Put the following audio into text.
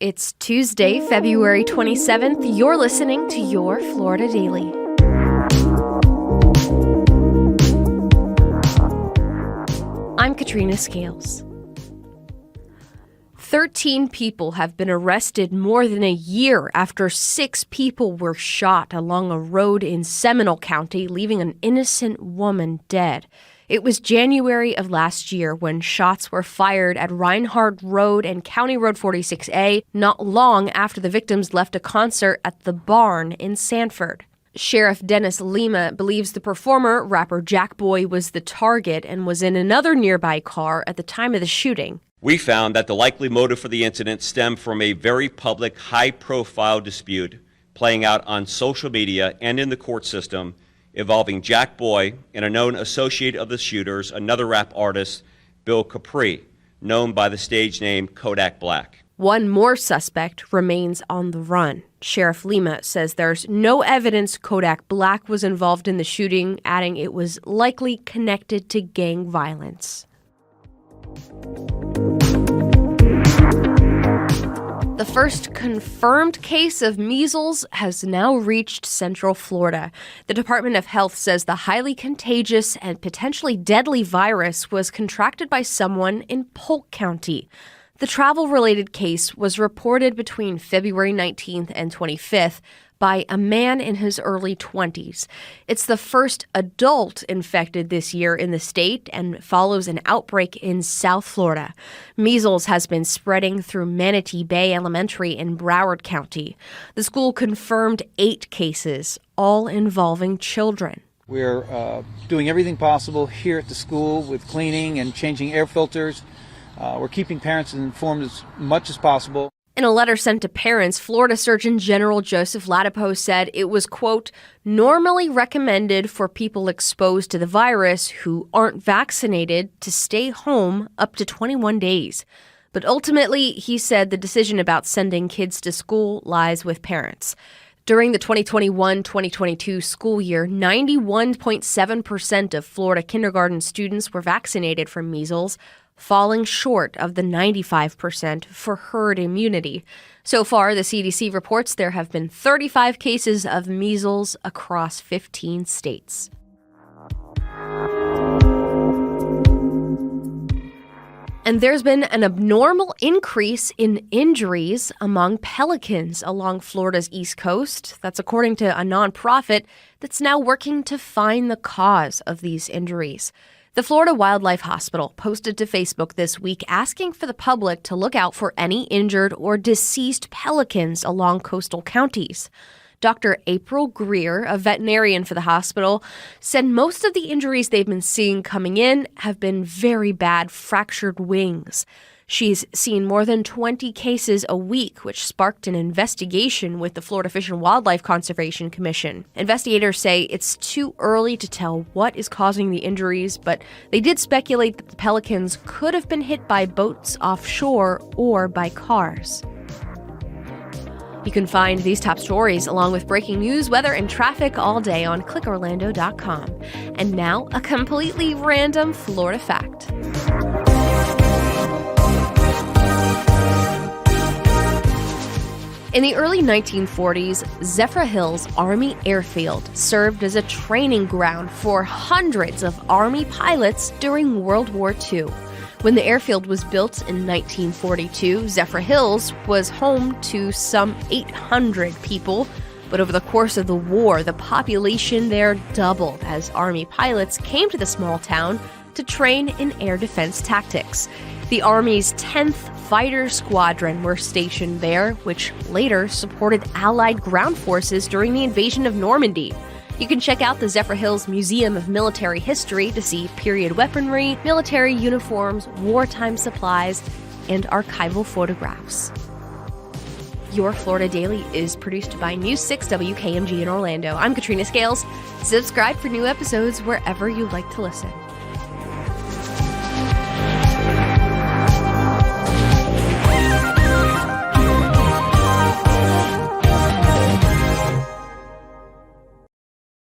It's Tuesday, February 27th. You're listening to Your Florida Daily. I'm Katrina Scales. 13 people have been arrested more than a year after 6 people were shot along a road in Seminole County, leaving an innocent woman dead. It was January of last year when shots were fired at Reinhardt Road and County Road 46A, not long after the victims left a concert at the Barn in Sanford. Sheriff Dennis Lima believes the performer, rapper Jack Boy, was the target and was in another nearby car at the time of the shooting. We found that the likely motive for the incident stemmed from a very public, high-profile dispute playing out on social media and in the court system involving Jack Boy and a known associate of the shooters, another rap artist, Bill Capri, known by the stage name Kodak Black. One more suspect remains on the run. Sheriff Lima says there's no evidence Kodak Black was involved in the shooting, adding it was likely connected to gang violence. The first confirmed case of measles has now reached Central Florida. The Department of Health says the highly contagious and potentially deadly virus was contracted by someone in Polk County. The travel-related case was reported between February 19th and 25th by a man in his early 20s. It's the first adult infected this year in the state and follows an outbreak in South Florida. Measles has been spreading through Manatee Bay Elementary in Broward County. The school confirmed 8 cases, all involving children. We're doing everything possible here at the school with cleaning and changing air filters. We're keeping parents informed as much as possible. In a letter sent to parents, Florida Surgeon General Joseph Ladapo said it was, quote, normally recommended for people exposed to the virus who aren't vaccinated to stay home up to 21 days. But ultimately, he said the decision about sending kids to school lies with parents. During the 2021-2022 school year, 91.7% of Florida kindergarten students were vaccinated from measles, falling short of the 95% for herd immunity. So far, the CDC reports there have been 35 cases of measles across 15 states. And there's been an abnormal increase in injuries among pelicans along Florida's East Coast. That's according to a nonprofit that's now working to find the cause of these injuries. The Florida Wildlife Hospital posted to Facebook this week asking for the public to look out for any injured or deceased pelicans along coastal counties. Dr. April Greer, a veterinarian for the hospital, said most of the injuries they've been seeing coming in have been very bad fractured wings. She's seen more than 20 cases a week, which sparked an investigation with the Florida Fish and Wildlife Conservation Commission. Investigators say it's too early to tell what is causing the injuries, but they did speculate that the pelicans could have been hit by boats offshore or by cars. You can find these top stories along with breaking news, weather, and traffic all day on clickorlando.com. And now, a completely random Florida fact. In the early 1940s, Zephyrhills Army Airfield served as a training ground for hundreds of Army pilots during World War II. When the airfield was built in 1942, Zephyrhills was home to some 800 people, but over the course of the war, the population there doubled as Army pilots came to the small town to train in air defense tactics. The Army's 10th Fighter Squadron were stationed there, which later supported Allied ground forces during the invasion of Normandy. You can check out the Zephyrhills Museum of Military History to see period weaponry, military uniforms, wartime supplies, and archival photographs. Your Florida Daily is produced by News 6 WKMG in Orlando. I'm Katrina Scales. Subscribe for new episodes wherever you like to listen.